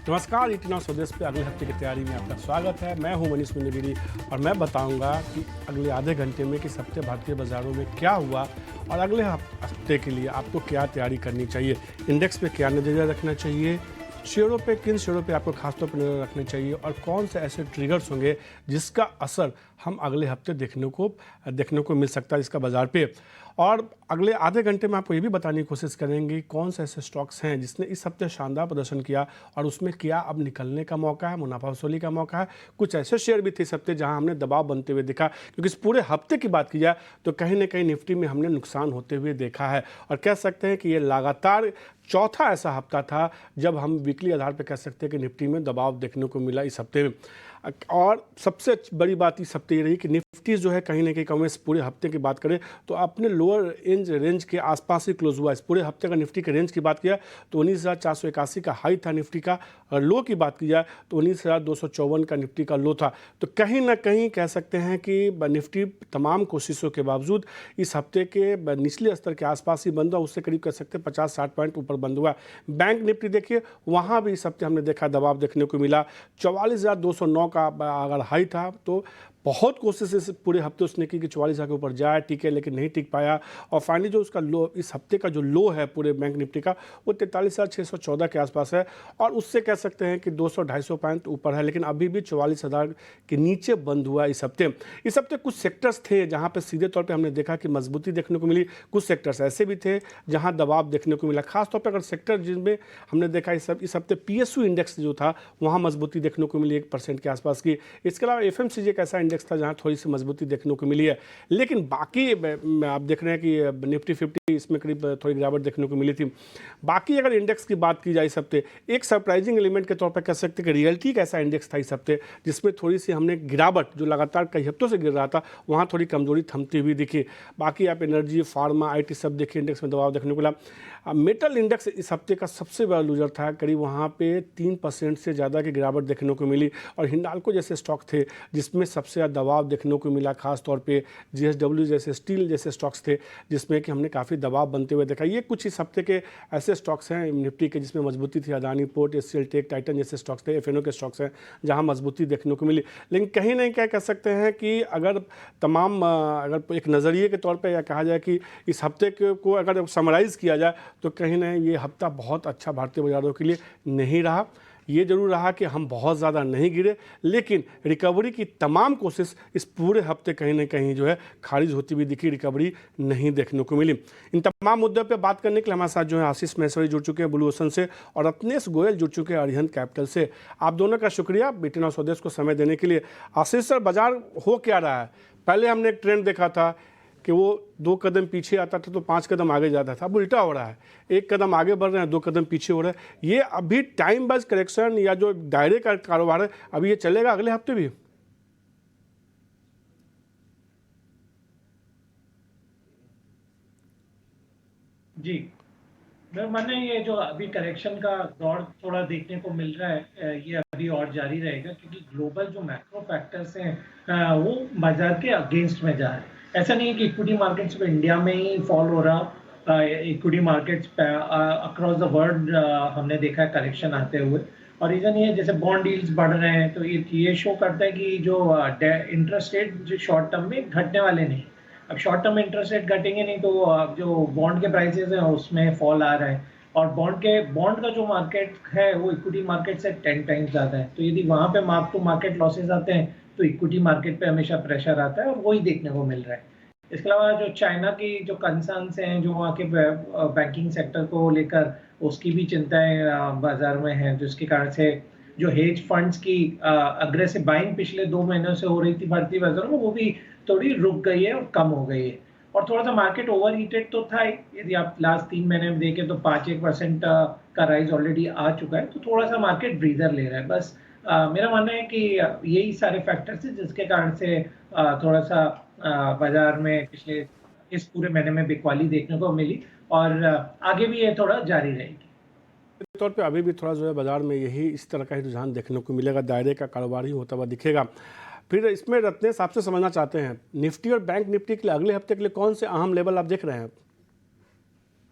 नमस्कार, इतना स्वदेश पे अगले हफ्ते की तैयारी में आपका स्वागत है। मैं हूं मनीष मंडगिरी और मैं बताऊंगा कि अगले आधे घंटे में किस हफ्ते भारतीय बाजारों में क्या हुआ और अगले हफ्ते के लिए आपको क्या तैयारी करनी चाहिए। इंडेक्स पे क्या नज़रिया रखना चाहिए, शेयरों पे किन शेयरों पे आपको खासतौर पर नजर रखनी चाहिए और कौन से ऐसे ट्रिगर्स होंगे जिसका असर हम अगले हफ्ते देखने को मिल सकता है इसका बाजार पे। और अगले आधे घंटे में आपको ये भी बताने की कोशिश करेंगे कौन से ऐसे स्टॉक्स हैं जिसने इस हफ्ते शानदार प्रदर्शन किया और उसमें क्या अब निकलने का मौका है, मुनाफा वसूली का मौका है। कुछ ऐसे शेयर भी थे इस हफ्ते जहां हमने दबाव बनते हुए देखा, क्योंकि इस पूरे हफ्ते की बात की जाए तो कहीं ना कहीं निफ्टी में हमने नुकसान होते हुए देखा है और कह सकते हैं कि ये लगातार चौथा ऐसा हफ्ता था जब हम वीकली आधार पर कह सकते हैं कि निफ्टी में दबाव देखने को मिला इस हफ्ते में। और सबसे बड़ी बात इस हफ्ते ये रही कि निफ्टी जो है कहीं ना कहीं कम इस पूरे हफ्ते की बात करें तो अपने लोअर रेंज के आसपास ही क्लोज हुआ। इस पूरे हफ्ते का निफ्टी के रेंज की बात किया तो 19,481 का हाई था निफ्टी का, और लो की बात की जाए तो 19,254 का निफ्टी का लो था। तो कहीं ना कहीं कह सकते हैं कि निफ्टी तमाम कोशिशों के बावजूद इस हफ्ते के निचले स्तर के आसपास ही बंद हुआ, उससे करीब कह सकते हैं 50-60 पॉइंट ऊपर बंद हुआ। बैंक निफ्टी देखिए, वहाँ भी इस हफ्ते हमने देखा दबाव देखने को मिला। 44,209 का अगर हाई था तो बहुत कोशिश इस पूरे हफ्ते उसने की कि 44,000 के ऊपर जाए, टिके, लेकिन नहीं टिक पाया। और फाइनली जो उसका लो इस हफ्ते का जो लो है पूरे बैंक निफ्टी का वो 43,614 के आसपास है और उससे कह सकते हैं कि 200-250 पॉइंट ऊपर है, लेकिन अभी भी 44,000 के नीचे बंद हुआ इस हफ्ते। इस हफ्ते कुछ सेक्टर्स थे जहां पे सीधे तौर पे हमने देखा कि मजबूती देखने को मिली, कुछ सेक्टर्स ऐसे भी थे जहां दबाव देखने को मिला। खासतौर पर अगर सेक्टर जिनमें हमने देखा इस हफ्ते PSU इंडेक्स जो था वहाँ मजबूती देखने को मिली 1% के आसपास की। इसके अलावा FMCG एक ऐसा इंडेक्स था जहां थोड़ी सी मजबूती देखने को मिली है, लेकिन बाकी आप देख रहे हैं कि निफ्टी 50 इसमें करीब थोड़ी गिरावट देखने को मिली थी। बाकी अगर इंडेक्स की बात की जाए इस हफ्ते एक सरप्राइजिंग एलिमेंट के तौर पर कह सकते हैं कि रियल्टी का ऐसा इंडेक्स था इस हफ्ते जिसमें थोड़ी सी हमने गिरावट जो लगातार कई हफ्तों से गिर रहा था वहाँ थोड़ी कमजोरी थमती हुई दिखी। बाकी आप एनर्जी, फार्मा, IT सब देखिए इंडेक्स में दबाव देखने को मिला। मेटल इंडेक्स इस हफ्ते का सबसे बड़ा लूजर था, करीब वहाँ पे 3% से ज़्यादा की गिरावट देखने को मिली। और हिंडाल्को जैसे स्टॉक थे जिसमें सबसे ज़्यादा दबाव देखने को मिला, खास तौर पे JSW जैसे स्टील जैसे स्टॉक्स थे जिसमें कि हमने काफ़ी दबाव बनते हुए देखा। ये कुछ इस हफ्ते के ऐसे स्टॉक्स हैं निफ्टी के जिसमें मजबूती थी। Adani port, SCL tech, Titan जैसे स्टॉक्स थे, FNO के स्टॉक्स हैं जहाँ मजबूती देखने को मिली। लेकिन कहीं नहीं क्या कह सकते हैं कि अगर अगर एक नज़रिए के तौर पर यह कहा जाए कि इस हफ्ते को अगर समराइज़ किया जाए तो कहीं ना ये हफ्ता बहुत अच्छा भारतीय बाजारों के लिए नहीं रहा। ये जरूर रहा कि हम बहुत ज़्यादा नहीं गिरे, लेकिन रिकवरी की तमाम कोशिश इस पूरे हफ्ते कहीं ना कहीं जो है खारिज होती हुई दिखी, रिकवरी नहीं देखने को मिली। इन तमाम मुद्दों पे बात करने के लिए हमारे साथ जो है आशीष महेश्वरी जुड़ चुके हैं ब्लू ओशन से और रत्नेश गोयल जुड़ चुके हैं अरिहंत कैपिटल से। आप दोनों का शुक्रिया BT Now स्वदेश को समय देने के लिए। आशीष सर, बाजार हो क्या रहा है? पहले हमने एक ट्रेंड देखा था कि वो 2 कदम पीछे आता था तो 5 कदम आगे जाता था, अब उल्टा हो रहा है, 1 कदम आगे बढ़ रहे हैं, 2 कदम पीछे हो रहे हैं। ये अभी टाइम वाइज करेक्शन या जो दायरे का कारोबार है अभी ये चलेगा अगले हफ्ते भी? जी। मैंने ये जो अभी करेक्शन का दौर थोड़ा देखने को मिल रहा है, ये अभी और जारी रहेगा क्योंकि ग्लोबल जो मैक्रो फैक्टर्स हैं वो बाजार के अगेंस्ट में जा रहे हैं। ऐसा नहीं है कि इक्विटी मार्केट्स पे इंडिया में ही फॉल हो रहा, इक्विटी मार्केट्स पे अक्रॉस द वर्ल्ड हमने देखा है करेक्शन आते हुए। और रीजन ये जैसे बॉन्ड डील्स बढ़ रहे हैं तो ये शो करता है कि जो इंटरेस्ट रेट जो शॉर्ट टर्म में घटने वाले नहीं। अब शॉर्ट टर्म इंटरेस्ट रेट घटेंगे नहीं तो जो बॉन्ड के प्राइसेस हैं उसमें फॉल आ रहा है। और बॉन्ड का जो मार्केट है वो इक्विटी मार्केट से 10 टाइम्स ज़्यादा है। तो यदि वहाँ पे मार्क टू मार्केट लॉसेज आते हैं तो इक्विटी मार्केट पे हमेशा प्रेशर आता है और वही देखने को मिल रहा है। इसके अलावा जो चाइना की जो कंसर्न्स हैं जो वहाँ के बैंकिंग सेक्टर को लेकर उसकी भी चिंताएं बाजार में हैं, जिसके कारण से जो हेज फंड्स की अग्रेसिव बाइंग पिछले 2 महीनों से हो रही थी भारतीय बाजारों में वो भी थोड़ी रुक गई है और कम हो गई है। और थोड़ा सा मार्केट ओवर हीटेड तो था ही, यदि आप लास्ट 3 महीने में देखें तो 5-1% का राइज ऑलरेडी आ चुका है। तो थोड़ा सा मार्केट ब्रीदर ले रहा है बस। मेरा मानना है कि यही सारे फैक्टर्स हैं जिसके कारण से थोड़ा सा बाजार में पिछले इस पूरे महीने में बिकवाली देखने को मिली और आगे भी ये थोड़ा जारी रहेगी। तौर पे अभी भी थोड़ा जो है बाजार में यही इस तरह का ही रुझान देखने को मिलेगा, दायरे का कारोबार ही होता हुआ दिखेगा। फिर इसमें रत्नेश आपसे समझना चाहते हैं निफ्टी और बैंक निफ्टी के लिए अगले हफ्ते के लिए कौन से अहम लेवल आप देख रहे हैं?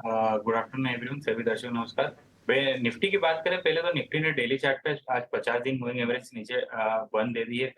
गुड आफ्टरनून एवरीवन, सभी दर्शकों नमस्कार। निफ्टी की बात करें पहले तो निफ्टी ने डेली चार्ट पे आज 50 दिन मूविंग एवरेज नीचे बंद दे दी है।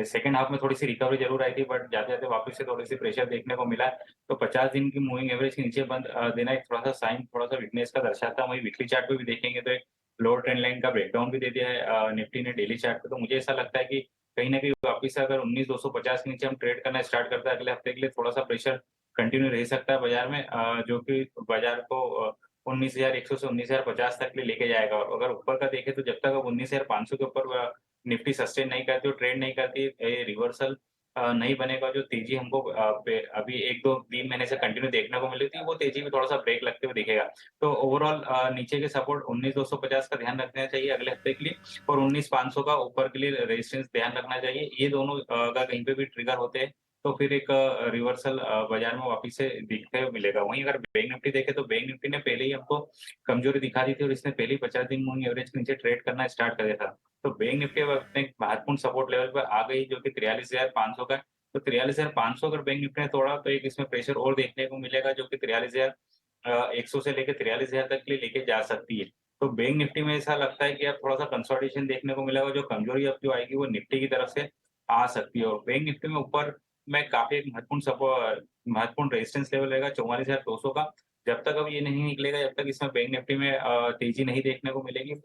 सेकंड हाफ में थोड़ी-सी रिकवरी ज़रूर आई थी बट जाते-जाते वापस से थोड़ी-सी प्रेशर देखने को मिला। तो 50 दिन की मूविंग एवरेज के नीचे बंद देना एक थोड़ा-सा साइन थोड़ा-सा वीकनेस का दर्शाता है। वहीं वीकली चार्ट पे भी देखेंगे तो एक लोअर ट्रेंड लाइन का ब्रेकडाउन भी दे दिया है निफ्टी ने डेली चार्ट पे। तो मुझे ऐसा लगता है कि कहीं न कहीं वापिस से अगर 19,250 के नीचे हम ट्रेड करना स्टार्ट करते हैं अगले हफ्ते के लिए थोड़ा-सा प्रेशर कंटिन्यू रह सकता है बाजार में जो कि बाजार को 19,100 से 19,050 तक के लिए लेके जाएगा। और अगर ऊपर का देखें तो जब तक अब 19,500 के ऊपर निफ्टी सस्टेन नहीं करती और ट्रेड नहीं करती, रिवर्सल नहीं बनेगा, जो तेजी हमको अभी 1-2-3 महीने से कंटिन्यू देखने को मिली थी, वो तेजी में थोड़ा-सा ब्रेक लगते हुए दिखेगा। तो ओवरऑल नीचे के सपोर्ट 19,250 का ध्यान रखना चाहिए अगले हफ्ते के लिए और 19,500 का ऊपर के लिए रेजिस्टेंस ध्यान रखना चाहिए। ये दोनों अगर कहीं पे भी ट्रिगर होते हैं, तो फिर एक रिवर्सल बाजार में वापिस से दिखते हुए मिलेगा। वहीं अगर बैंक निफ्टी देखें तो बैंक निफ्टी ने पहले ही हमको कमजोरी दिखा दी थी और इसने पहले ही 50 दिन मूविंग एवरेज के नीचे ट्रेड करना स्टार्ट कर दिया था। तो बैंक निफ्टी अब अपने एक महत्वपूर्ण सपोर्ट लेवल पर आ गई जो कि 43,500 का है। तो 43,500 अगर बैंक निफ्टी ने तोड़ा तो एक इसमें प्रेशर और देखने को मिलेगा जो कि 43,100 से लेके 43,000 तक के लिए लेके जा सकती है। तो बैंक निफ्टी में ऐसा लगता है कि अब थोड़ा-सा कंसोलिडेशन देखने को मिलेगा, जो कमजोरी अब जो आएगी वो निफ्टी की तरफ से आ सकती है और बैंक निफ्टी में ऊपर में काफ़ी एक महत्वपूर्ण रेजिस्टेंस लेवल रहेगा 44,200 का। जब तक अब ये नहीं निकलेगा, जब तक इसमें बैंक निफ्टी में तेज़ी नहीं देखने को मिलेगी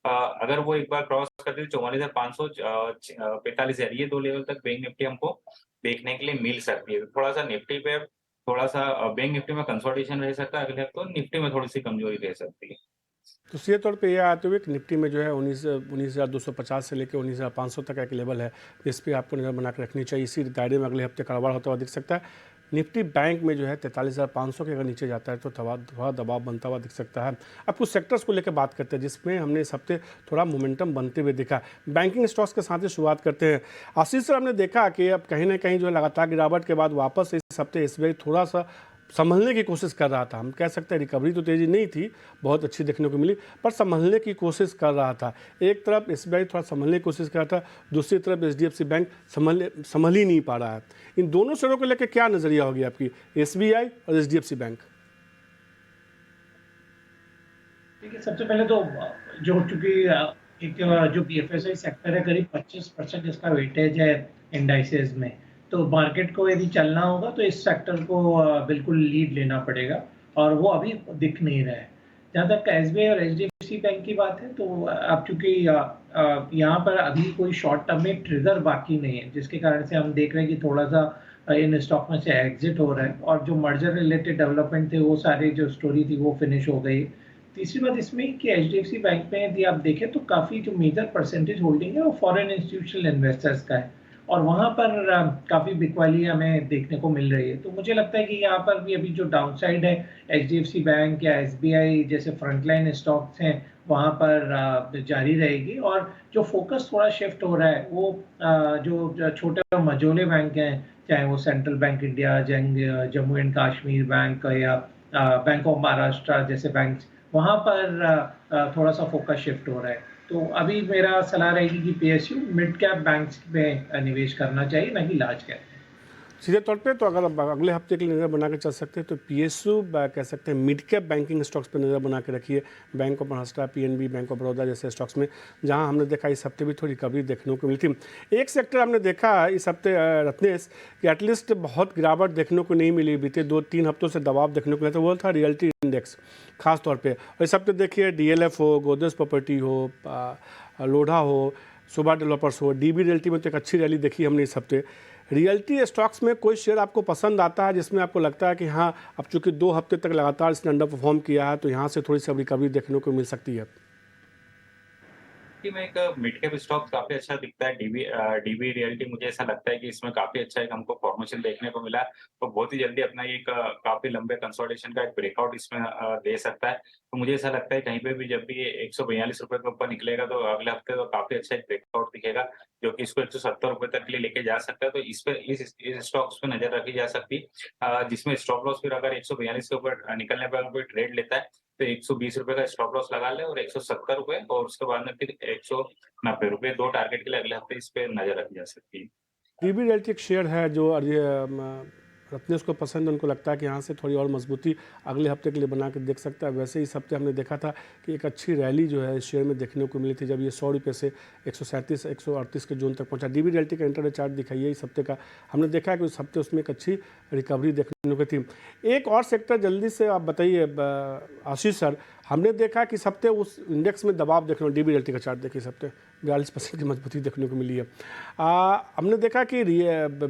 अगर वो एक बार क्रॉस करती है 44,500 45,000 ये 2 लेवल तक बैंक निफ्टी हमको देखने के लिए मिल सकती है। थोड़ा-सा निफ्टी पे थोड़ा-सा बैंक निफ्टी में कंसोलिडेशन रह सकता है अगले हफ्ते और निफ्टी में थोड़ी-सी कमजोरी रह सकती है। तो सीधे तौर पे ये आते हुए कि निफ्टी में जो है 19,250 से लेकर 19,500 तक का एक लेवल है जिस पे आपको नज़र बना के रखनी चाहिए। इसी दायरे में अगले हफ्ते कारोबार होता हुआ दिख सकता है। निफ्टी बैंक में जो है 43,500 के अगर नीचे जाता है तो थोड़ा दबाव बनता हुआ दिख सकता है। अब कुछ सेक्टर्स को लेकर बात करते हैं जिसमें हमने इस हफ्ते थोड़ा मोमेंटम बनते हुए देखा। बैंकिंग स्टॉक्स के साथ ही शुरुआत करते हैं। आशीष सर, हमने देखा कि अब कहीं ना कहीं जो है लगातार गिरावट के बाद वापस इस हफ्ते एसबीआई थोड़ा सा संभलने की कोशिश कर रहा था। हम कह सकते हैं रिकवरी तो तेज़ी नहीं थी, बहुत अच्छी देखने को मिली, पर संभलने की कोशिश कर रहा था। एक तरफ एसबीआई थोड़ा संभलने की कोशिश कर रहा था, दूसरी तरफ एचडीएफसी बैंक संभल ही नहीं पा रहा है। इन दोनों शेयरों को लेकर क्या नज़रिया होगी आपकी, एसबीआई और एचडीएफसी बैंक? देखिए, सबसे पहले तो जो चूँकि एक जो बीएफएसआई सेक्टर है, करीब 25% इसका वेटेज है इंडाइसेस में। तो मार्केट को यदि चलना होगा तो इस सेक्टर को बिल्कुल लीड लेना पड़ेगा और वो अभी दिख नहीं रहा है। जहाँ तक एसबीआई और एचडीएफसी बैंक की बात है तो अब चूँकि यहाँ पर अभी कोई शॉर्ट टर्म में ट्रिगर बाकी नहीं है, जिसके कारण से हम देख रहे हैं कि थोड़ा-सा इन स्टॉक में से एग्जिट हो रहा है और जो मर्जर रिलेटेड डेवलपमेंट थे, वो सारी जो स्टोरी थी वो फिनिश हो गई। तीसरी बात इसमें कि एचडीएफसी बैंक में यदि आप देखें तो काफ़ी जो मेजर परसेंटेज होल्डिंग है वो फॉरेन इंस्टीट्यूशनल इन्वेस्टर्स का है और वहाँ पर काफ़ी बिकवाली हमें देखने को मिल रही है। तो मुझे लगता है कि यहाँ पर भी अभी जो डाउनसाइड है एचडीएफसी बैंक या एसबीआई जैसे फ्रंटलाइन स्टॉक्स हैं, वहाँ पर जारी रहेगी और जो फोकस थोड़ा शिफ्ट हो रहा है वो जो छोटे और मझोले बैंक हैं, चाहे वो central bank India, Jammu and Kashmir bank या बैंक ऑफ महाराष्ट्र जैसे बैंक, वहाँ पर थोड़ा-सा फ़ोकस शिफ्ट हो रहा है। तो अभी मेरा सलाह रहेगी कि पीएसयू मिड कैप बैंक्स में निवेश करना चाहिए, ना कि लार्ज कैप। सीधे तौर पे तो अगर अगले हफ्ते के लिए नज़र बना के चल सकते हैं तो पीएसयू कह सकते हैं मिड कैप बैंकिंग स्टॉक्स पे नज़र बना के रखिए। Bank of Maharashtra, PNB, bank of Baroda जैसे स्टॉक्स में, जहां हमने देखा इस हफ्ते भी थोड़ी रिकवरी देखने को मिली थी। एक सेक्टर हमने देखा इस हफ्ते रत्नेश कि एटलीस्ट बहुत गिरावट देखने को नहीं मिली, बीते 2-3 हफ्तों से दबाव देखने को मिला था, वो था रियल्टी इंडेक्स खास तौर पर। और इस हफ्ते देखिए डीएलएफ हो, गोदरेज प्रॉपर्टी हो, लोढ़ा हो, सुबह डेवलपर्स हो, डीबी रियल्टी में तो एक अच्छी रैली देखी हमने इस हफ्ते। रियल्टी स्टॉक्स में कोई शेयर आपको पसंद आता है जिसमें आपको लगता है कि हाँ, अब चूंकि 2 हफ्ते तक लगातार इसने अंडर परफॉर्म किया है तो यहाँ से थोड़ी सी अब रिकवरी देखने को मिल सकती है? में एक मिड कैप स्टॉक काफ़ी अच्छा दिखता है। डीबी रियल्टी मुझे ऐसा लगता है कि इसमें काफ़ी अच्छा एक हमको फॉर्मेशन देखने को मिला तो बहुत ही जल्दी अपना एक काफ़ी लंबे कंसोलिडेशन का एक ब्रेकआउट इसमें दे सकता है। तो मुझे ऐसा लगता है कहीं पे भी जब भी ये ₹142 के ऊपर निकलेगा तो अगले हफ्ते तो काफ़ी अच्छा एक ब्रेकआउट दिखेगा, जो कि इसको ₹170 तक के लिए लेके जा सकता है। तो इस स्टॉक्स पे नज़र रखी जा सकती है जिसमें स्टॉप लॉस फिर अगर 142 के ऊपर निकलने पर अगर कोई ट्रेड लेता है तो ₹120 का स्टॉप लॉस लगा ले और ₹170 और उसके बाद में फिर ₹190 2 टारगेट के लिए अगले हफ्ते इस पे नज़र रखी जा सकती है। डीबी रियल्टी एक शेयर है जो रत्नेश को पसंद है, उनको लगता है कि यहाँ से थोड़ी और मजबूती अगले हफ्ते के लिए बना के देख सकता है। वैसे इस हफ्ते हमने देखा था कि एक अच्छी रैली जो है शेयर में देखने को मिली थी, जब ये 100 रुपये से 137 138 के जोन तक पहुँचा। DB Realty का इंटरडे चार्ट दिखाइए इस हफ्ते का, हमने देखा कि उस हफ्ते उसमें एक अच्छी रिकवरी देखने को थी। एक और सेक्टर जल्दी से आप बताइए आशीष सर, हमने देखा कि इस हफ्ते उस इंडेक्स में दबाव देखने को, DB Realty का चार्ट देखिए इस हफ्ते 42% की मजबूती देखने को मिली है। हमने देखा कि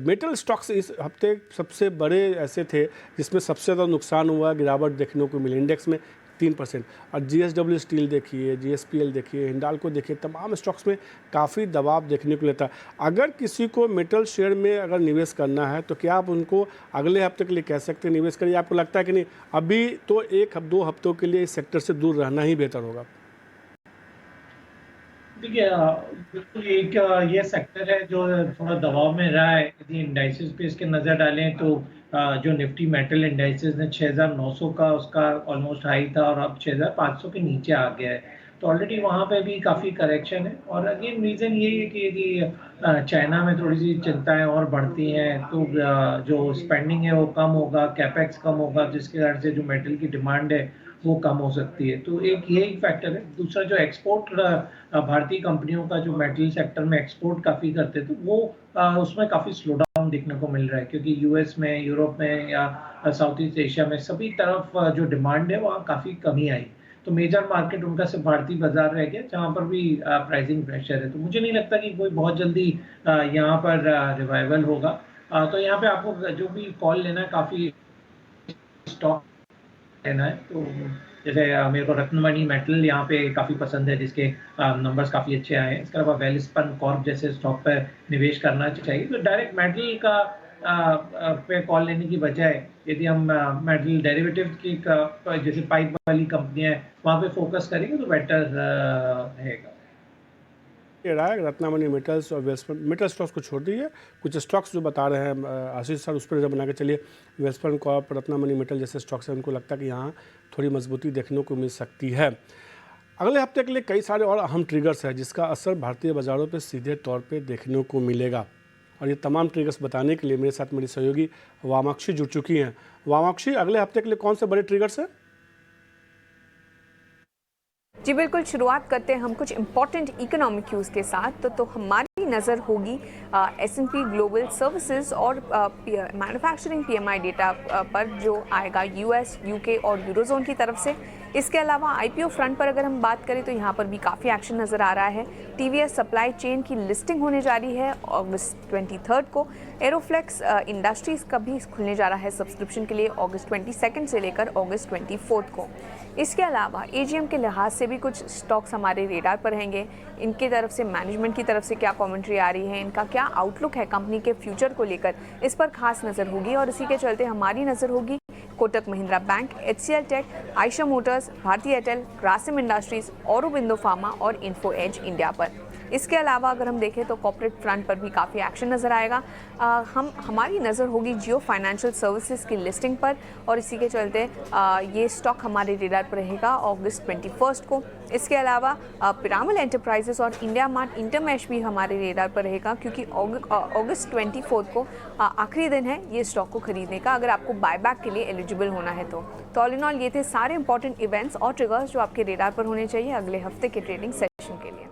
मेटल स्टॉक्स इस हफ्ते सबसे बड़े ऐसे थे जिसमें सबसे ज़्यादा नुकसान हुआ, गिरावट देखने को मिली इंडेक्स में 3%। और GSW स्टील देखिए, GSPL देखिए, हिंडाल्को देखिए, तमाम स्टॉक्स में काफ़ी दबाव देखने को मिलता है। अगर किसी को मेटल शेयर में अगर निवेश करना है तो क्या आप उनको अगले हफ्ते के लिए कह सकते हैं निवेश करिए? आपको लगता है कि नहीं अभी तो 1-2 हफ्तों के लिए इस सेक्टर से दूर रहना ही बेहतर होगा? देखिए बिल्कुल एक ये सेक्टर है जो थोड़ा दबाव में रहा है। यदि इंडाइसेस पे इसके नज़र डालें तो जो निफ्टी मेटल इंडाइसेस ने 6,900 का उसका ऑलमोस्ट हाई था और अब 6,500 के नीचे आ गया है। तो ऑलरेडी वहाँ पे भी काफ़ी करेक्शन है। और अगेन रीज़न ये है कि यदि चाइना में थोड़ी सी चिंताएं और बढ़ती हैं तो जो स्पेंडिंग है वो कम होगा, कैपेक्स कम होगा, जिसके कारण से जो मेटल की डिमांड है वो कम हो सकती है। तो एक ये एक फैक्टर है। दूसरा जो एक्सपोर्ट भारतीय कंपनियों का जो मेटल सेक्टर में एक्सपोर्ट काफ़ी करते थे वो उसमें काफ़ी स्लो डाउन देखने को मिल रहा है, क्योंकि यूएस में, यूरोप में या साउथ ईस्ट एशिया में सभी तरफ जो डिमांड है वहाँ काफ़ी कमी आई। तो मेजर मार्केट उनका सिर्फ भारतीय बाजार रह गया जहाँ पर भी प्राइसिंग प्रेशर है। तो मुझे नहीं लगता कि कोई बहुत जल्दी यहाँ पर रिवाइवल होगा। तो यहाँ पे आपको जो भी कॉल लेना है काफ़ी स्टॉक लेना है। तो जैसे मेरे को रत्नमणि मेटल यहाँ पे काफ़ी पसंद है, जिसके नंबर्स काफ़ी अच्छे आए हैं। इसके अलावा वेलस्पन कॉर्प जैसे स्टॉक पर निवेश करना चाहिए। तो डायरेक्ट मेटल का पे कॉल लेने की बजाय यदि हम मेटल डेरिवेटिव की जैसे पाइप वाली कंपनियां हैं वहाँ पे फोकस करेंगे तो बेटर रहेगा। ये रहा है रत्नामणि मेटल्स और वेस्टर्न मेटल स्टॉक्स को छोड़ दीजिए, कुछ स्टॉक्स जो बता रहे हैं आशीष सर उस पर जब बना के चलिए। वेस्टर्न कॉर्प, रत्नामणि मेटल जैसे स्टॉक्स हैं, उनको लगता है कि यहाँ थोड़ी मजबूती देखने को मिल सकती है। अगले हफ्ते के लिए कई सारे और अहम ट्रिगर्स हैं जिसका असर भारतीय बाज़ारों पर सीधे तौर पर देखने को मिलेगा, और ये तमाम ट्रिगर्स बताने के लिए मेरे साथ मेरी सहयोगी वामाक्षी जुड़ चुकी हैं। वामाक्षी, अगले हफ्ते के लिए कौन से बड़े ट्रिगर्स हैं? जी बिल्कुल, शुरुआत करते हैं हम कुछ इम्पॉर्टेंट इकोनॉमिक न्यूज़ के साथ। तो हमारी नज़र होगी S&P ग्लोबल सर्विसेज और मैन्युफैक्चरिंग PMI डेटा पर जो आएगा US, UK और यूरोजोन की तरफ से। इसके अलावा IPO फ्रंट पर अगर हम बात करें तो यहाँ पर भी काफ़ी एक्शन नज़र आ रहा है। TVS सप्लाई चेन की लिस्टिंग होने जा रही है अगस्त 23 को। एरोफ्लेक्स इंडस्ट्रीज़ का भी खुलने जा रहा है सब्सक्रिप्शन के लिए अगस्त 22 से लेकर अगस्त 24 को। इसके अलावा AGM के लिहाज से भी कुछ स्टॉक्स हमारे रेडार पर रहेंगे। इनकी तरफ से मैनेजमेंट की तरफ से क्या कमेंट्री आ रही है, इनका क्या आउटलुक है कंपनी के फ्यूचर को लेकर, इस पर खास नज़र होगी। और इसी के चलते हमारी नज़र होगी Kotak Mahindra bank, HCL tech, Eicher motors, Bharti Airtel, Grasim industries, Aurobindo pharma और इन्फो एज इंडिया पर। इसके अलावा अगर हम देखें तो कॉर्पोरेट फ्रंट पर भी काफ़ी एक्शन नज़र आएगा। हमारी नज़र होगी जियो फाइनेंशियल सर्विसेज की लिस्टिंग पर, और इसी के चलते ये स्टॉक हमारे रेडार पर रहेगा अगस्त 21 को। इसके अलावा पिरामिड एंटरप्राइजेस और इंडिया मार्ट इंटरमैश भी हमारे रेडार पर रहेगा, क्योंकि अगस्त 24 को आखिरी दिन है ये स्टॉक को खरीदने का, अगर आपको बायबैक के लिए एलिजिबल होना है तो। ऑल इन ऑल ये थे सारे इंपॉर्टेंट इवेंट्स और ट्रिगर्स जो आपके रेडार पर होने चाहिए अगले हफ्ते के ट्रेडिंग सेशन के लिए।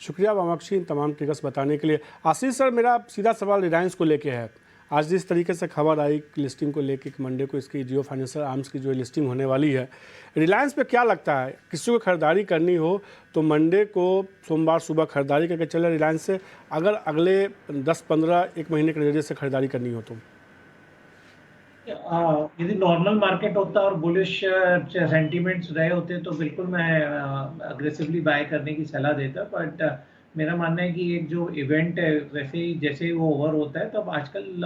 शुक्रिया वामाक्षी इन तमाम ट्रिगर्स बताने के लिए। आशीष सर, मेरा सीधा सवाल रिलायंस को लेके है। आज जिस तरीके से खबर आई लिस्टिंग को लेके कि मंडे को इसकी जियो फाइनेंशियल आर्म्स की जो लिस्टिंग होने वाली है, रिलायंस पे क्या लगता है? किसी को खरीदारी करनी हो तो मंडे को सोमवार सुबह खरीदारी करके चले रिलायंस से, अगर अगले 10-15 1 महीने के नज़रिए से खरीदारी करनी हो तो? यदि नॉर्मल मार्केट होता और बुलिश सेंटीमेंट्स रहे होते तो बिल्कुल मैं अग्रेसिवली बाय करने की सलाह देता। बट मेरा मानना है कि एक जो इवेंट है वैसे ही जैसे ही वो ओवर होता है तब आजकल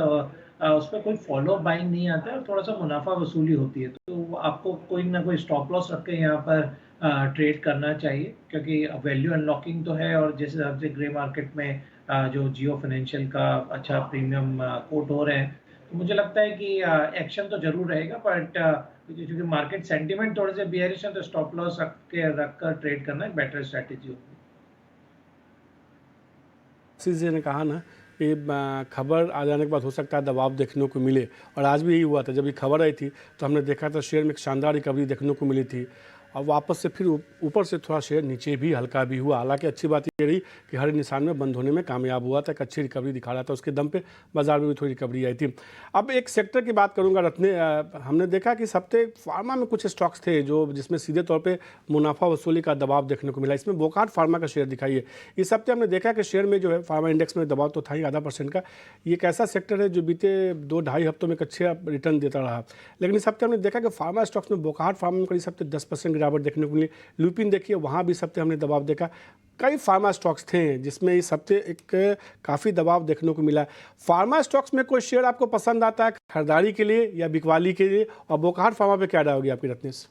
उस पर कोई फॉलो बाइंग नहीं आता है और थोड़ा सा मुनाफा वसूली होती है। तो आपको कोई ना कोई स्टॉप लॉस रख के यहाँ पर ट्रेड करना चाहिए, क्योंकि वैल्यू अनलॉकिंग तो है। और जैसे हिसाब से ग्रे मार्केट में जो जियो फाइनेंशियल का अच्छा प्रीमियम कोट हो रहे हैं, तो मुझे लगता है कि एक्शन तो जरूर रहेगा। बट क्योंकि मार्केट सेंटीमेंट थोड़े से बियरिश है तो स्टॉप लॉस रख कर ट्रेड करना एक बेटर स्ट्रैटेजी होगी। आशीष जी ने कहा ना ये खबर आ जाने के बाद हो सकता है दबाव देखने को मिले, और आज भी यही हुआ था। जब ये खबर आई थी तो हमने देखा था शेयर में एक शानदार रिकवरी देखने को मिली थी, और वापस से फिर ऊपर से थोड़ा शेयर नीचे भी हल्का भी हुआ। हालांकि अच्छी बात ये रही कि हर निशान में बंद होने में कामयाब हुआ था, एक अच्छी रिकवरी दिखा रहा था, उसके दम पे बाजार में भी थोड़ी रिकवरी आई थी। अब एक सेक्टर की बात करूंगा रत्ने, हमने देखा कि सप्ताह फार्मा में कुछ स्टॉक्स थे जो जिसमें सीधे तौर पर मुनाफा वसूली का दबाव देखने को मिला। इसमें वोकहार्ट फार्मा का शेयर दिखाई है। इस हफ्ते हमने देखा कि शेयर में जो है फार्मा इंडेक्स में दबाव तो था ही ½ % का। ये एक ऐसा सेक्टर है जो बीते 2-2.5 हफ्तों में एक अच्छे रिटर्न देता रहा, लेकिन इस हफ्ते हमने देखा कि फार्मा स्टॉक्स में वोकहार्ट फार्मा में करीब इस हफ्ते 10% गिरावट देखने को मिली। लुपिन देखिए, वहाँ भी इस हफ्ते हमने दबाव देखा। कई फार्मा स्टॉक्स थे जिसमें इस हफ्ते एक काफ़ी दबाव देखने को मिला। फार्मा स्टॉक्स में कोई शेयर आपको पसंद आता है खरीदारी के लिए या बिकवाली के लिए, और वोकहार्ट फार्मा पे क्या राय होगी आपकी रत्नेश?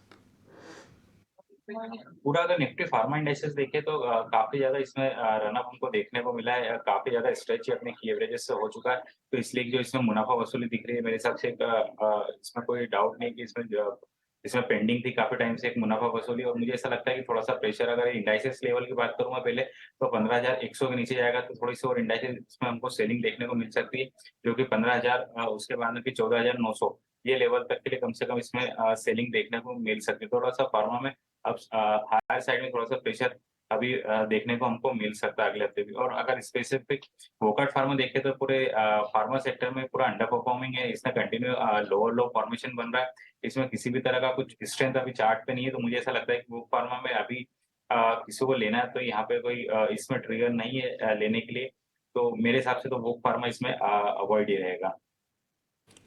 पूरा अगर निफ्टी फार्मा इंडेक्सेस देखें तो काफी ज्यादा इसमें रनअप हमको देखने को मिला है। काफी ज्यादा स्ट्रेच अपने की एवरेजेस से हो चुका है, तो इसलिए जो इसमें मुनाफा वसूली दिख रही है मेरे हिसाब से इसमें कोई डाउट नहीं कि इसमें पेंडिंग थी काफी टाइम से एक मुनाफा वसूली। और मुझे ऐसा लगता है कि थोड़ा सा प्रेशर, अगर इंडाइसेस लेवल की बात करूंगा पहले, तो 15,100 के नीचे जाएगा तो थोड़ी सी और इंडाइसेस इसमें हमको सेलिंग देखने को मिल सकती है, जो कि 15,000, उसके बाद में फिर 14,900 ये लेवल तक के लिए कम से कम इसमें सेलिंग देखने को मिल सकती है। थोड़ा सा फार्मा में अब हायर साइड में थोड़ा सा प्रेशर अभी देखने को हमको मिल सकता है अगले हफ्ते भी। और अगर स्पेसिफिक वोकहार्ट फार्मा देखें तो पूरे फार्मा सेक्टर में पूरा अंडर परफॉर्मिंग है। इसमें कंटिन्यू लोअर लो फॉर्मेशन बन रहा है, इसमें किसी भी तरह का कुछ स्ट्रेंथ अभी चार्ट पे नहीं है। तो मुझे ऐसा लगता है कि वो फार्मा में अभी किसी को लेना है तो यहाँ पे कोई इसमें ट्रिगर नहीं है लेने के लिए। तो मेरे हिसाब से तो वो फार्मा इसमें अवॉइड ही रहेगा।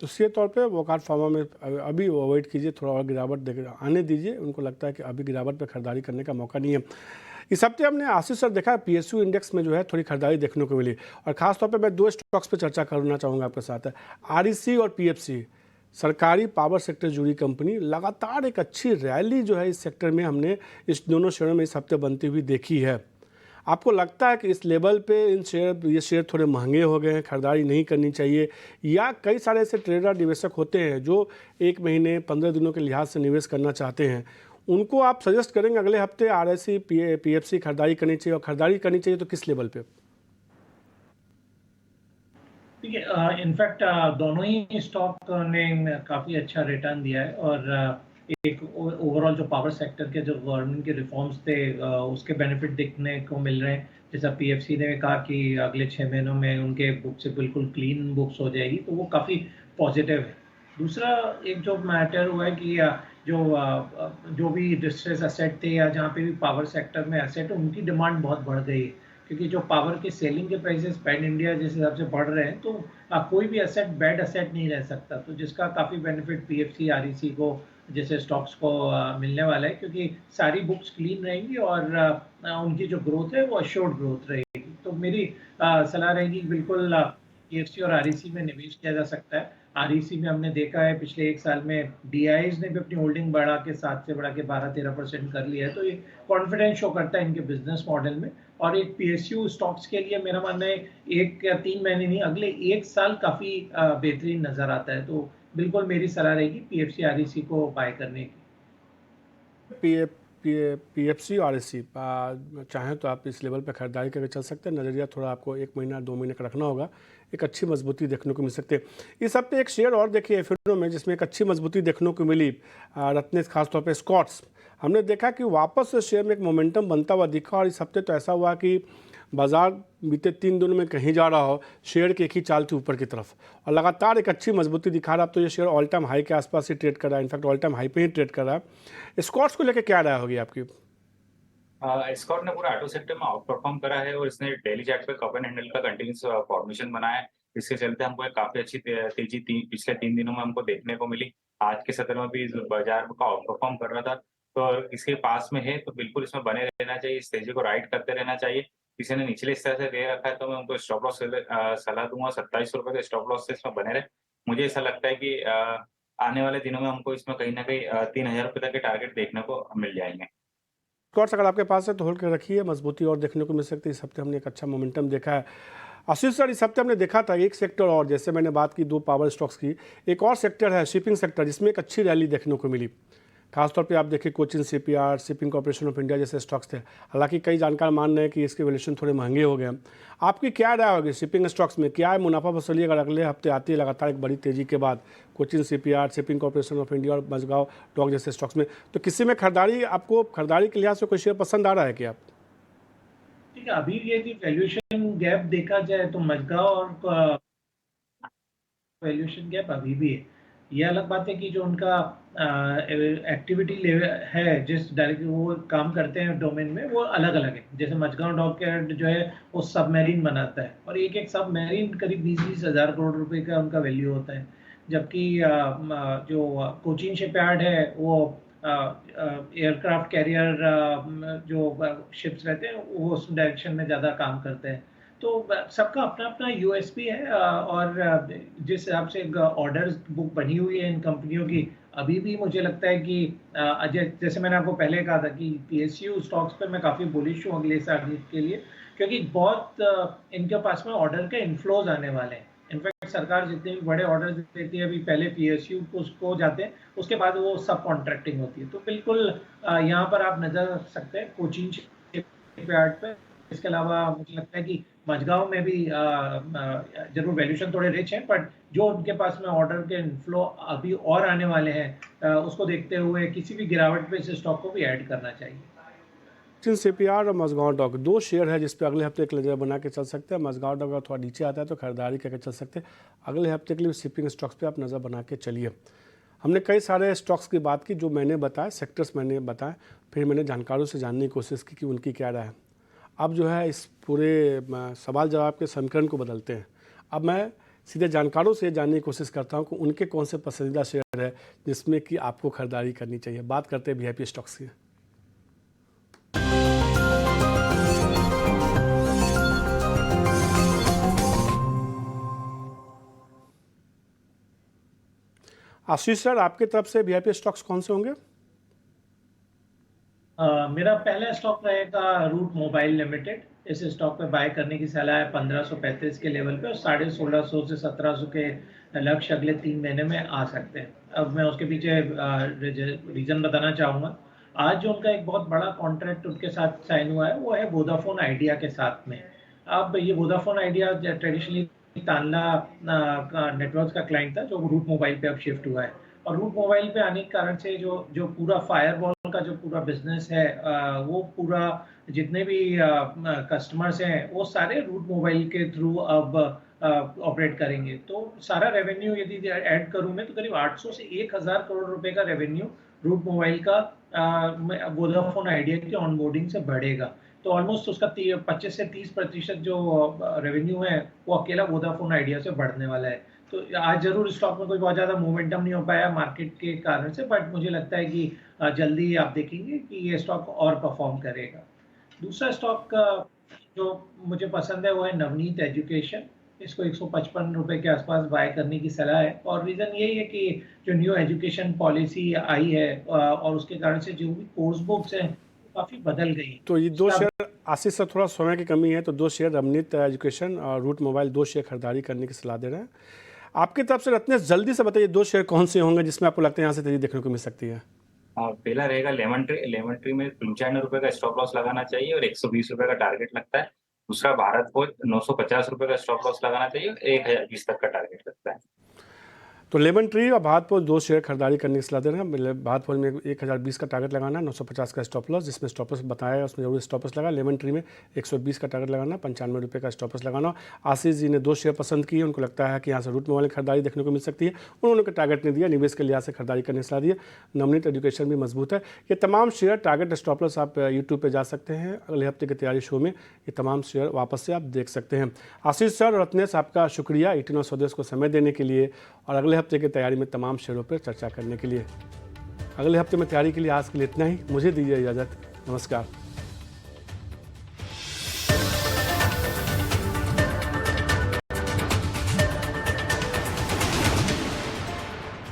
तो सीधे तौर पे वोकहार्ट फार्मा में अभी अवॉइड कीजिए, थोड़ा और गिरावट देख आने दीजिए। उनको लगता है कि अभी गिरावट पे खरीदारी करने का मौका नहीं है। इस हफ्ते हमने आशीष सर देखा पीएसयू इंडेक्स में जो है थोड़ी खरीदारी देखने को मिली, और खासतौर पे मैं 2 स्टॉक्स पे चर्चा करना चाहूँगा आपके साथ। आरईसी और पीएफसी, सरकारी पावर सेक्टर जुड़ी कंपनी, लगातार एक अच्छी रैली जो है इस सेक्टर में हमने इस दोनों शेयरों में इस हफ्ते बनती हुई देखी है। आपको लगता है कि इस लेवल पे ये शेयर थोड़े महंगे हो गए हैं, खरीदारी नहीं करनी चाहिए, या कई सारे ऐसे ट्रेडर निवेशक होते हैं जो 1 महीने 15 दिनों के लिहाज से निवेश करना चाहते हैं, उनको आप सजेस्ट करेंगे अगले हफ्ते आरएससी पीएफसी खरीदारी करनी चाहिए, और खरीदारी करनी चाहिए तो किस लेवल पे? ठीक है, इनफैक्ट दोनों ही स्टॉक ने काफ़ी अच्छा रिटर्न दिया है, और एक ओवरऑल जो पावर सेक्टर के जो गवर्नमेंट के रिफॉर्म्स थे उसके बेनिफिट देखने को मिल रहे हैं। जैसा पीएफसी ने कहा कि अगले 6 महीनों में उनके बुक से बिल्कुल क्लीन बुक्स हो जाएगी, तो वो काफ़ी पॉजिटिव है। दूसरा एक जो मैटर हुआ है कि जो भी डिस्ट्रेस एसेट थे या जहाँ पे भी पावर सेक्टर में एसेट है उनकी डिमांड बहुत बढ़ गई है, क्योंकि जो पावर के सेलिंग के प्राइसेस पैन इंडिया जिस हिसाब से बढ़ रहे हैं, तो कोई भी एसेट बैड एसेट नहीं रह सकता, तो जिसका काफ़ी बेनिफिट पीएफसी आरईसी को जैसे स्टॉक्स को मिलने वाला है, क्योंकि सारी बुक्स क्लीन रहेंगी और उनकी जो ग्रोथ है वो अश्योर्ड ग्रोथ रहेगी। तो मेरी सलाह रहेगी कि बिल्कुल पीएफसी और आरईसी में निवेश किया जा सकता है। आरईसी में हमने देखा है पिछले 1 साल में डीआईज ने भी अपनी होल्डिंग बढ़ा के 7 से बढ़ा के 12-13% कर लिया है, तो ये कॉन्फिडेंस शो करता है इनके बिजनेस मॉडल में। और एक पीएसयू स्टॉक्स के लिए मेरा मानना है 1 या 3 महीने नहीं, अगले 1 साल काफ़ी बेहतरीन नज़र आता है। तो बिल्कुल मेरी सलाह रहेगी पीएफसी आरईसी को बाय करने की। पीएफसी और आरईसी चाहें तो आप इस लेवल पर खरीदारी करके चल सकते हैं। नज़रिया थोड़ा आपको 1 महीना 2 महीने का रखना होगा, एक अच्छी मजबूती देखने को मिल सकती है। इस हफ्ते एक शेयर और देखिए एफिडो में, जिसमें एक अच्छी मजबूती देखने को मिली रत्नेश, खासतौर पे स्कॉट्स। हमने देखा कि वापस से शेयर में एक मोमेंटम बनता हुआ दिखा, और इस हफ्ते तो ऐसा हुआ कि बाजार बीते 3 दिनों में कहीं जा रहा हो, शेयर की एक ही चाल थी ऊपर की तरफ, और लगातार एक अच्छी मजबूती दिखा रहा। अब तो ये शेयर ऑल टाइम हाई के आसपास ही ट्रेड कर रहा है, इनफैक्ट ऑल टाइम हाई पे ही ट्रेड कर रहा है। स्कॉट्स को लेकर क्या राय होगी आपकी? स्कॉट ने पूरा ऑटो सेक्टर में आउट परफॉर्म करा है, और इसने डेली चार्ट पे कप एंड हैंडल का कंटिन्यूस फॉर्मेशन बनाया है। इसके चलते हमको एक काफी अच्छी तेजी पिछले 3 दिनों में हमको देखने को मिली। आज के सत्र में भी बाजार का आउट परफॉर्म कर रहा था, तो इसके पास में है तो बिल्कुल इसमें बने रहना चाहिए, इस तेजी को राइड करते रहना चाहिए। किसी ने निचले स्तर से दे रखा है तो मैं उनको स्टॉप लॉस सलाह दूंगा, 27 रुपए के स्टॉप लॉस से इसमें बने रहे। मुझे ऐसा लगता है कि आने वाले दिनों में हमको इसमें कहीं ना कहीं 3,000 रुपए तक के टारगेट देखने को मिल जाएंगे। स्कॉट्स अगर आपके पास है तो होल्ड कर रखिए, मजबूती और देखने को मिल सकती है। इस हफ्ते हमने एक अच्छा मोमेंटम देखा है। आशीष सर, इस हफ्ते हमने देखा था एक सेक्टर और, जैसे मैंने बात की 2 पावर स्टॉक्स की, एक और सेक्टर है शिपिंग सेक्टर, जिसमें एक अच्छी रैली देखने को मिली। खासतौर पे आप देखिए Cochin CPR, shipping corporation of India जैसे स्टॉक्स थे। हालांकि कई जानकार मान रहे हैं कि इसके वैल्यूएशन थोड़े महंगे हो गए हैं। आपकी क्या राय होगी शिपिंग स्टॉक्स में? क्या है मुनाफा वसूली अगर अगले हफ्ते आती है लगातार एक बड़ी तेजी के बाद Cochin CPR, shipping corporation of India और मझगांव डॉक जैसे स्टॉक्स में, तो किसी में आपको खरीदारी के लिहाज से कोई शेयर पसंद आ रहा है क्या? ठीक है, अभी यदि वैल्यूएशन गैप देखा जाए तो मझगांव और वैल्यूएशन गैप अभी भी है। ये अलग बात है कि जो उनका एक्टिविटी लेवल है, जिस डायरेक्ट वो काम करते हैं डोमेन में, वो अलग अलग है। जैसे मझगांव डॉकयार्ड जो है वो सबमरीन बनाता है और एक सबमरीन करीब 20-20 हज़ार करोड़ रुपए का उनका वैल्यू होता है। जबकि जो कोचिन शिपयार्ड है वो एयरक्राफ्ट कैरियर जो शिप्स रहते हैं वो उस डायरेक्शन में ज़्यादा काम करते हैं। तो सबका अपना अपना यूएसपी है और जिस हिसाब से ऑर्डर्स बुक बनी हुई है इन कंपनियों की, अभी भी मुझे लगता है कि जैसे मैंने आपको पहले कहा था कि PSU स्टॉक्स पे मैं काफ़ी बुलिश हूँ अगले साल के लिए, क्योंकि बहुत इनके पास में ऑर्डर के इनफ्लोज आने वाले हैं। इनफैक्ट सरकार जितने भी बड़े ऑर्डर्स देती है अभी पहले PSU को जाते हैं, उसके बाद वो सब कॉन्ट्रैक्टिंग होती है। तो बिल्कुल यहाँ पर आप नज़र रख सकते हैं कोचिन शिपयार्ड पे। इसके अलावा मुझे लगता है कि मझगांव में भी जरूर वैल्यूएशन थोड़े रिच हैं, बट जो उनके पास में ऑर्डर के इनफ्लो अभी और आने वाले हैं उसको देखते हुए किसी भी गिरावट पे इस स्टॉक को भी ऐड करना चाहिए। कोचिन CPR और मझगांव डॉक 2 शेयर है जिस पे अगले हफ्ते एक नज़र बना के चल सकते हैं। मझगांव डॉक अगर थोड़ा नीचे आता है तो खरीदारी करके चल सकते हैं। अगले हफ्ते के लिए शिपिंग स्टॉक्स पे आप नज़र बना के चलिए। हमने कई सारे स्टॉक्स की बात की जो मैंने बताया, सेक्टर्स मैंने बताए, फिर मैंने जानकारों से जानने की कोशिश की कि उनकी क्या राय है। अब जो है इस पूरे सवाल जवाब के समीकरण को बदलते हैं। अब मैं सीधे जानकारों से जानने की कोशिश करता हूं कि उनके कौन से पसंदीदा शेयर है जिसमें कि आपको खरीदारी करनी चाहिए। बात करते हैं VIP स्टॉक्स की। आशीष सर, आपकी तरफ से VIP स्टॉक्स कौन से होंगे? मेरा पहला स्टॉक रहेगा रूट मोबाइल लिमिटेड। इस स्टॉक पे बाय करने की सलाह है 1535 के लेवल पे और 1650 से 1700 के लक्ष्य अगले 3 महीने में आ सकते हैं। अब मैं उसके पीछे रीजन बताना चाहूँगा। आज जो उनका एक बहुत बड़ा कॉन्ट्रैक्ट उनके साथ साइन हुआ है वो है वोडाफोन आइडिया के साथ में। अब ये Vodafone idea traditionally Tanla network का क्लाइंट था जो रूट मोबाइल पे अब शिफ्ट हुआ है, और रूट मोबाइल पे आने के कारण से जो पूरा फायरवॉल का जो पूरा बिजनेस है वो पूरा जितने भी कस्टमर्स हैं वो सारे रूट मोबाइल के थ्रू अब ऑपरेट करेंगे। तो सारा रेवेन्यू यदि ऐड करूं मैं तो करीब 800 से 1000 करोड़ रुपए का रेवेन्यू रूट मोबाइल का वोडाफोन आइडिया की ऑनबोर्डिंग से बढ़ेगा। तो ऑलमोस्ट उसका 25 से 30% जो रेवेन्यू है वो अकेला वोडाफोन आइडिया से बढ़ने वाला है। तो आज जरूर स्टॉक में कोई बहुत ज़्यादा मोमेंटम नहीं हो पाया मार्केट के कारण से, बट मुझे लगता है कि जल्दी आप देखेंगे कि ये स्टॉक और परफॉर्म करेगा। दूसरा स्टॉक जो मुझे पसंद है वो है नवनीत एजुकेशन। इसको 155 रुपए के आसपास बाय करने की सलाह है, और रीज़न यही है कि जो न्यू एजुकेशन पॉलिसी आई है और उसके कारण से जो भी कोर्स बुक्स हैं काफ़ी बदल गई। तो ये 2 शेयर, आशीष से थोड़ा समय की कमी है तो 2 शेयर नवनीत एजुकेशन और रूट मोबाइल 2 शेयर खरीदारी करने की सलाह दे रहे हैं। आपकी तरफ से रत्नेश जल्दी से बताइए 2 शेयर कौन से होंगे जिसमें आपको लगता है यहाँ से तेजी देखने को मिल सकती है? पहला रहेगा लेमन ट्री में 95 रुपए का स्टॉप लॉस लगाना चाहिए और 120 रुपए का टारगेट लगता है। दूसरा भारत फॉर्ज 950 रुपए का स्टॉप लॉस लगाना चाहिए और 1020 तक का टारगेट लगता है। तो लेमन ट्री और भारत फॉर्ज 2 शेयर खरीदारी करने की सलाह दे रहे हैं। भारत फॉर्ज में 1020 का टारगेट लगाना है, 950 का स्टॉप लॉस, जिसमें स्टॉप लॉस बताया है उसमें जरूर स्टॉप लॉस लगा। लेमन ट्री में 120 का टारगेट लगाना, 95 रुपये का स्टॉप लॉस लगाना। आशीष जी ने 2 शेयर पसंद किए, उनको लगता है कि यहाँ से रूट मोबाइल खरीदारी देखने को मिल सकती है। उन्होंने टारगेट नहीं दिया, निवेश के लिहाज से खरीदारी करने की सलाह दी। नवनीत एजुकेशन भी मजबूत है। ये तमाम शेयर टारगेट स्टॉप लॉस आप यूट्यूब पर जा सकते हैं, अगले हफ्ते की तैयारी शो में ये तमाम शेयर वापस से आप देख सकते हैं। आशीष सर और रत्नेश, आपका शुक्रिया 18 स्वदेश को समय देने के लिए और अगले हफ्ते की तैयारी में तमाम शेयरों पर चर्चा करने के लिए। अगले हफ्ते में तैयारी के लिए आज के लिए इतना ही। मुझे दीजिए इजाज़त। नमस्कार।